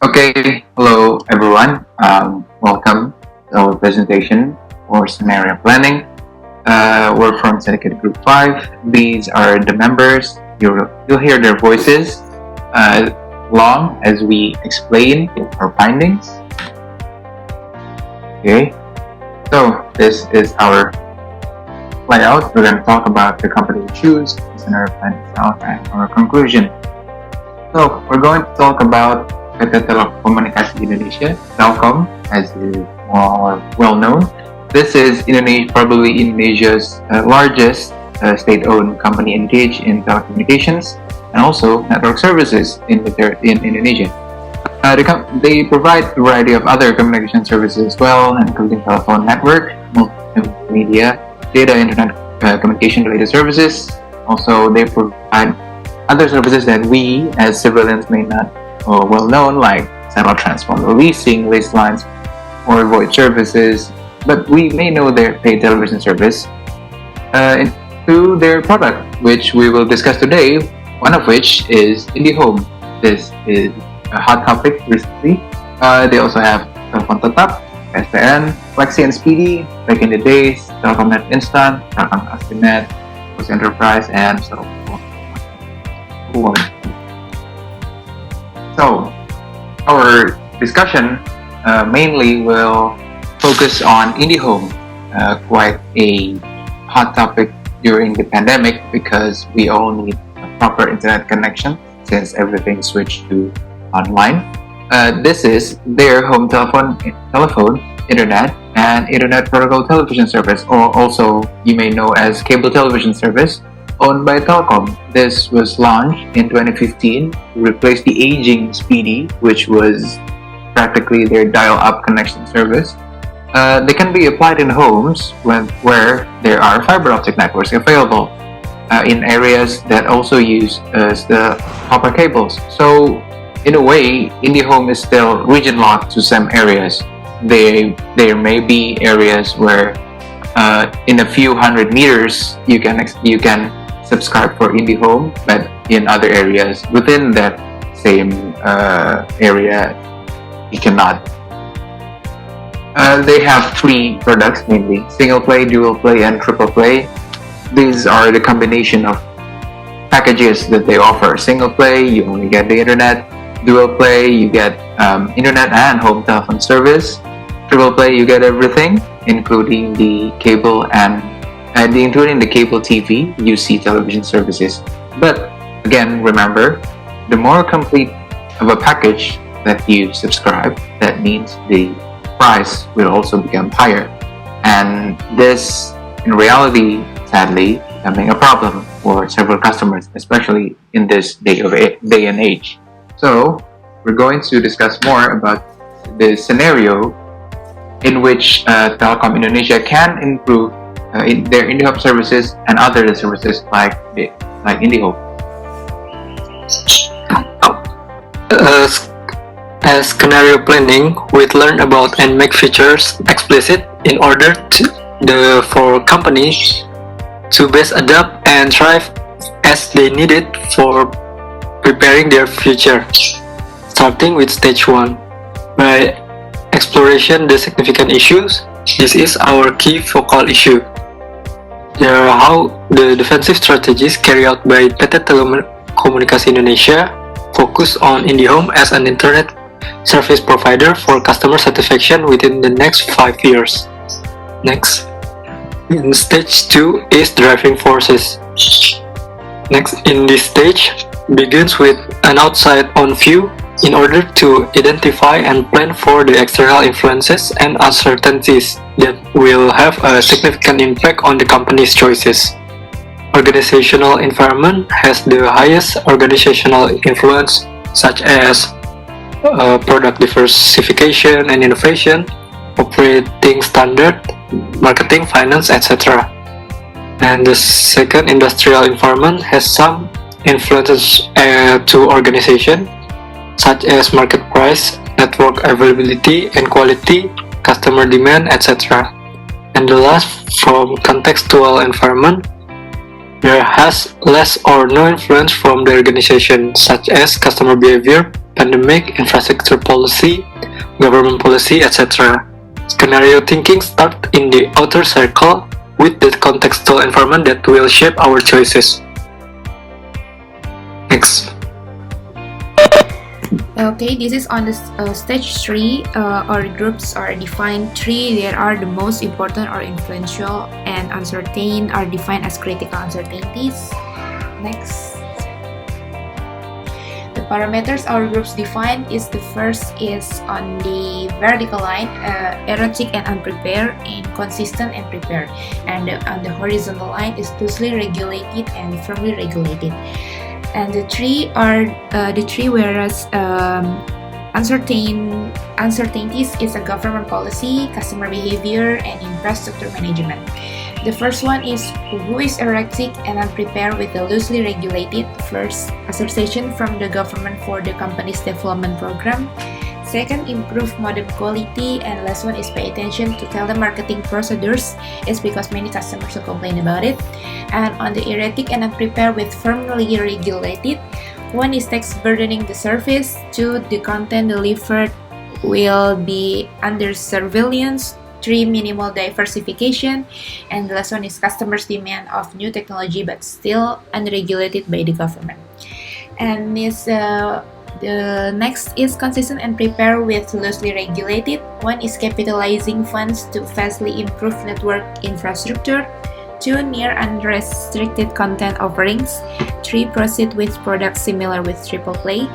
Okay, hello everyone. Welcome to our presentation for scenario planning. We're from Syndicate Group 5. These are the members. You'll hear their voices long as we explain our findings. Okay, so this is our layout. We're going to talk about the company we choose, the scenario planning itself, and our conclusion. So we're going to talk about PT Telekomunikasi Indonesia, Telkom, as is more well known. This is probably Indonesia's largest state-owned company engaged in telecommunications and also network services in Indonesia. They provide a variety of other communication services as well, including telephone network, multimedia, data, internet communication related services. Also, they provide other services that we as civilians may not well known, like satellite transponder leasing, lease lines, or void services, but we may know their paid television service through their product, which we will discuss today, one of which is IndiHome. This is a hot topic recently. They also have Telepon Tetap, SPN, Flexi and Speedy, back in the days, Telkomnet Instant, Telkom Astinet, Post Enterprise, and so on. So, our discussion mainly will focus on IndiHome, quite a hot topic during the pandemic because we all need a proper internet connection since everything switched to online. This is their home telephone, internet, and internet protocol television service, or also you may know as cable television service, owned by Telkom. This was launched in 2015 to replace the aging Speedy, which was practically their dial-up connection service. They can be applied in homes where there are fiber optic networks available in areas that also use the copper cables. So, in a way, IndiHome is still region locked to some areas. There may be areas where in a few hundred meters you can subscribe for IndiHome, but in other areas within that same area you cannot. They have three products, mainly single play, dual play, and triple play. These are the combination of packages that they offer. Single play, you only get the internet. Dual play, you get internet and home telephone service. Triple play, you get everything, including the cable including the cable TV, UC television services. But again, remember, the more complete of a package that you subscribe, that means the price will also become higher. And this, in reality, sadly, becoming a problem for several customers, especially in this day and age. So, we're going to discuss more about the scenario in which Telkom Indonesia can improve in their IndiHome services and other services like IndiHome. As scenario planning, we learn about and make features explicit in order for companies to best adapt and thrive as they need it for preparing their future. Starting with stage 1, by exploration the significant issues. This is our key focal issue. There are how the defensive strategies carried out by PT Telekomunikasi Indonesia focus on IndiHome as an internet service provider for customer satisfaction within the next 5 years. Next, in stage 2 is driving forces. Next, in this stage begins with an outside-on view in order to identify and plan for the external influences and uncertainties that will have a significant impact on the company's choices. Organizational environment has the highest organizational influence, such as product diversification and innovation, operating standard, marketing, finance, etc. And the second, industrial environment has some influences to organization, such as market price, network availability and quality, customer demand, etc. And the last, from contextual environment, there has less or no influence from the organization, such as customer behavior, pandemic, infrastructure policy, government policy, etc. Scenario thinking starts in the outer circle with the contextual environment that will shape our choices. Next. Okay, this is on the stage 3. Our groups are defined 3. There are the most important or influential, and uncertain are defined as critical uncertainties. Next. The parameters our groups define is the first is on the vertical line, erratic and unprepared, inconsistent and prepared, and on the horizontal line is loosely regulated and firmly regulated. And the three are whereas uncertainties is a government policy, customer behavior, and infrastructure management. The first one is who is erratic and unprepared with the loosely regulated. First, assertion from the government for the company's development program. Second, improve modem quality, and last one is pay attention to telemarketing procedures. It's because many customers will complain about it. And on the erratic and unprepared with firmly regulated, one is tax burdening the service. Two, the content delivered will be under surveillance. 3, minimal diversification, and the last one is customers' demand of new technology but still unregulated by the government. And the next is consistent and prepared with loosely regulated. One is capitalizing funds to vastly improve network infrastructure. 2, near unrestricted content offerings. 3, proceed with products similar with triple play.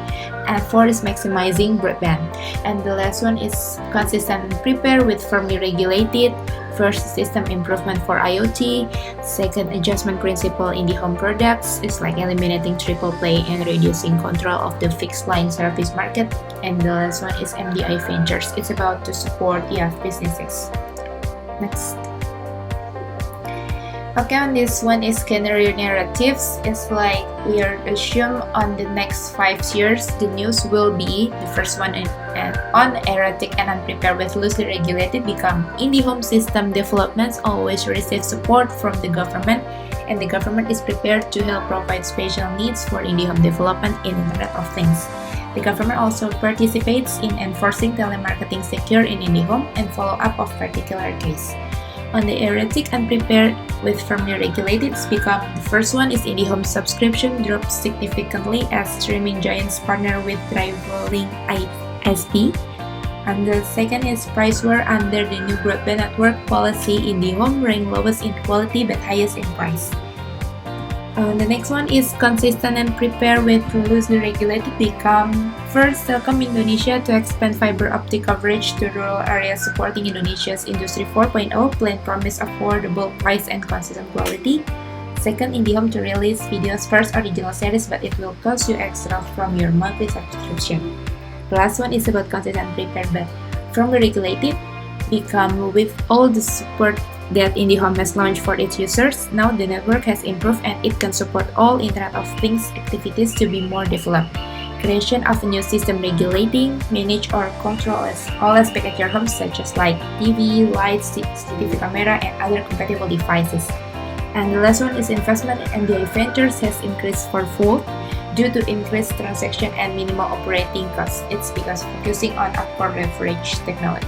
And 4 is maximizing broadband. And the last one is consistent and prepared with firmly regulated. First, system improvement for IoT. Second, adjustment principle in the home products is like eliminating triple play and reducing control of the fixed line service market. And the last one is MBA Ventures. It's about to support businesses. Next. Okay, on this one is scenario narratives. It's like we are assume on the next 5 years the news will be the first one on erratic and unprepared with loosely regulated become IndiHome system developments always receive support from the government, and the government is prepared to help provide special needs for IndiHome development in Internet of Things. The government also participates in enforcing telemarketing secure in IndiHome and follow up of particular case. On the erratic and prepared with firmly regulated become the first one is IndiHome subscription drops significantly as streaming giants partner with rivaling ISP. And the second is price war under the new broadband network policy. IndiHome rank lowest in quality but highest in price. The next one is consistent and prepared with loosely regulated become first Telkom Indonesia to expand fiber optic coverage to rural areas supporting Indonesia's Industry 4.0 plan promise affordable price and consistent quality. Second, IndiHome to release videos first original series but it will cost you extra from your monthly subscription. The last one is about consistent and prepared but firmly regulated become with all the support that IndiHome has launched for its users. Now the network has improved and it can support all Internet of Things activities to be more developed. Creation of a new system regulating, manage or control all aspects of your home such as light, TV, lights, CCTV camera and other compatible devices. And the last one is investment in MBA Ventures has increased fourfold due to increased transaction and minimal operating costs. It's because focusing on upward leverage technology.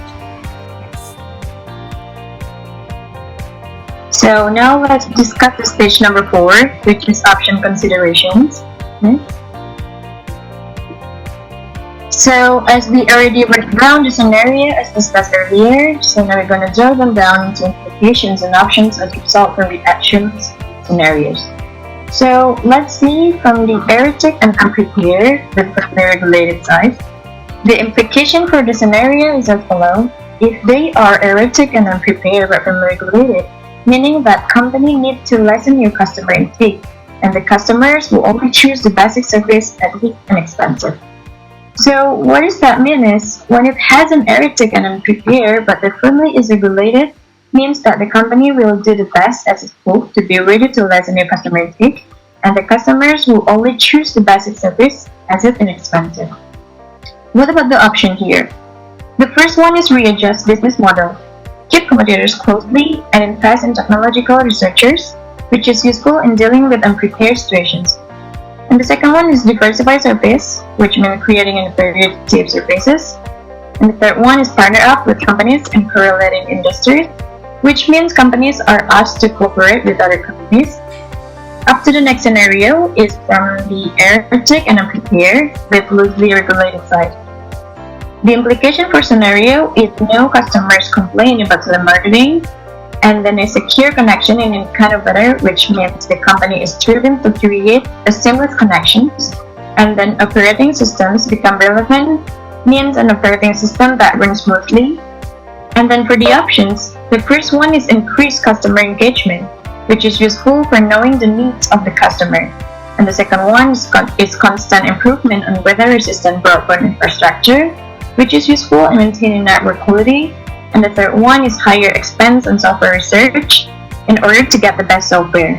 So now let's discuss the stage number 4, which is option considerations. So as we already wrote down the scenario as discussed earlier, so now we're going to drill them down into implications and options as a result from the actions scenarios. So let's see from the erratic and unprepared with firmly regulated side. The implication for the scenario is as follows. If they are erratic and unprepared but firmly regulated, meaning that company need to lessen your customer intake, and the customers will only choose the basic service at least inexpensive. So what does that mean is, when it has an erratic and unprepared but the firmly is regulated, means that the company will do the best as it could to be ready to lessen your customer intake, and the customers will only choose the basic service as it's inexpensive. What about the option here? The first one is readjust business model. Keep competitors closely and invest in technological researchers, which is useful in dealing with unprepared situations. And the second one is diversify service, which means creating a variety of services. And the third one is partner up with companies in correlating industries, which means companies are asked to cooperate with other companies. Up to the next scenario is from the erratic and unprepared with loosely regulated side. The implication for scenario is no customers complain about telemarketing, and then a secure connection in any kind of weather, which means the company is driven to create a seamless connections, and then operating systems become relevant, means an operating system that runs smoothly. And then for the options, the first one is increased customer engagement, which is useful for knowing the needs of the customer. And the second one is constant improvement on weather-resistant broadband infrastructure, which is useful in maintaining network quality. And the third one is higher expense on software research in order to get the best software.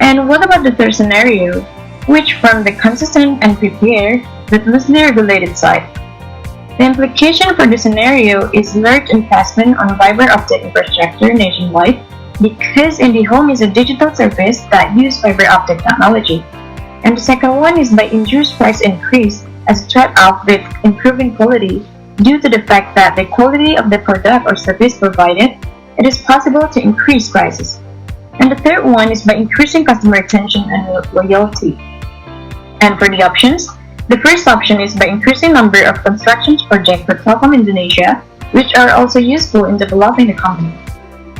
And what about the third scenario, which from the consistent and prepared with loosely regulated side? The implication for the scenario is large investment on fiber optic infrastructure nationwide, because IndiHome is a digital service that uses fiber optic technology. And the second one is by induced price increase as a trade-off with improving quality. Due to the fact that the quality of the product or service provided, it is possible to increase prices. And the third one is by increasing customer retention and loyalty. And for the options, the first option is by increasing number of construction projects for Telkom Indonesia, which are also useful in developing the company.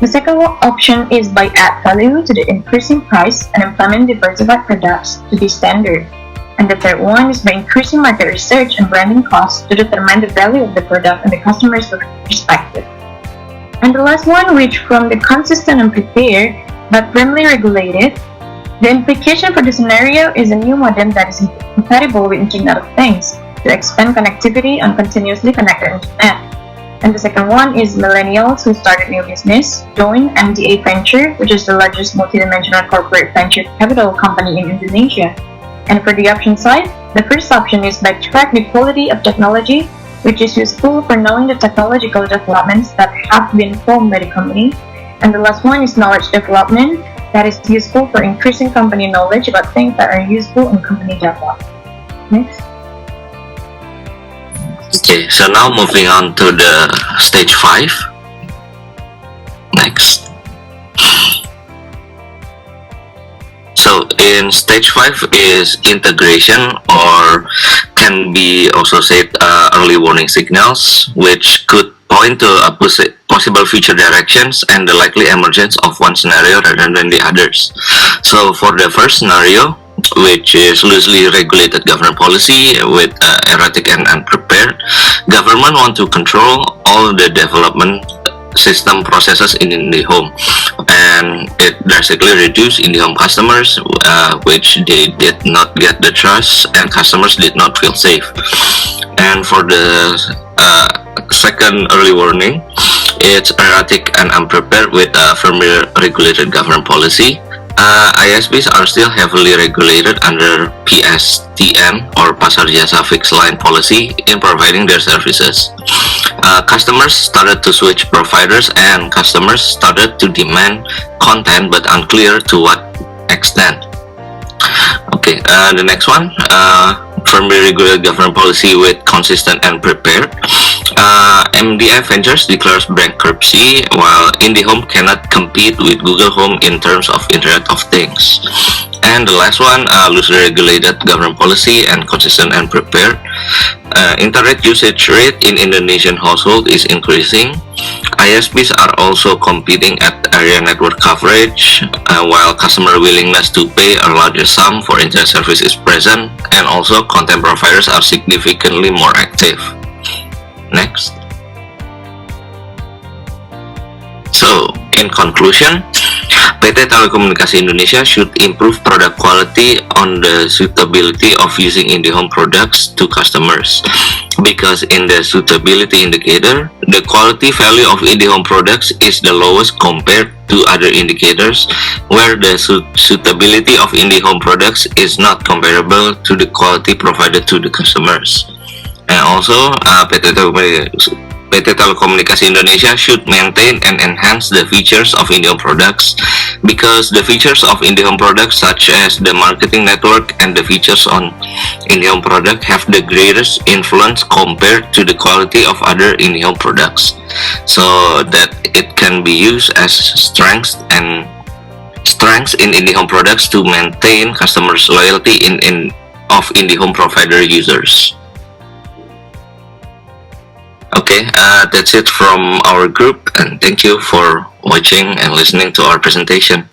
The second option is by add value to the increasing price and implement diversified products to be standard. And the third one is by increasing market research and branding costs to determine the value of the product and the customer's perspective. And the last one, which from the consistent and prepared but firmly regulated, the implication for the scenario is a new modem that is compatible with Internet of Things to expand connectivity on continuously connected Internet. And the second one is millennials who started new business, join MBA Venture, which is the largest multidimensional corporate venture capital company in Indonesia. And for the option side, the first option is by track the quality of technology, which is useful for knowing the technological developments that have been formed by the company. And the last one is knowledge development, that is useful for increasing company knowledge about things that are useful in company development. Next. Okay, so now moving on to the stage 5. Next. So in stage 5 is integration, or can be also said early warning signals, which could point to a possible future directions and the likely emergence of one scenario rather than the others. So for the first scenario, which is loosely regulated government policy with erratic and unprepared, government want to control all the development system processes in IndiHome, and it drastically reduced IndiHome customers, which they did not get the trust and customers did not feel safe. And for the second early warning, it's erratic and unprepared with a firmly regulated government policy. ISPs are still heavily regulated under PSTN or Pasar Jasa Fixed Line policy in providing their services. Customers started to switch providers and customers started to demand content, but unclear to what extent. Okay, the next one, firmly regulated government policy with consistent and prepared. MBA Ventures declares bankruptcy, while IndiHome cannot compete with Google Home in terms of Internet of Things. And the last one, loosely regulated government policy and consistent and prepared. Internet usage rate in Indonesian household is increasing. ISPs are also competing at area network coverage, while customer willingness to pay a larger sum for internet service is present, and also content providers are significantly more active. Next. So, in conclusion, PT Telekomunikasi Indonesia should improve product quality on the suitability of using IndiHome products to customers, because in the suitability indicator, the quality value of IndiHome products is the lowest compared to other indicators, where the suitability of IndiHome products is not comparable to the quality provided to the customers. And also, PT PT Telekomunikasi Indonesia should maintain and enhance the features of IndiHome products, because the features of IndiHome products, such as the marketing network and the features on IndiHome product, have the greatest influence compared to the quality of other IndiHome products, so that it can be used as strengths in IndiHome products to maintain customers' loyalty of IndiHome provider users. Okay, that's it from our group, and thank you for watching and listening to our presentation.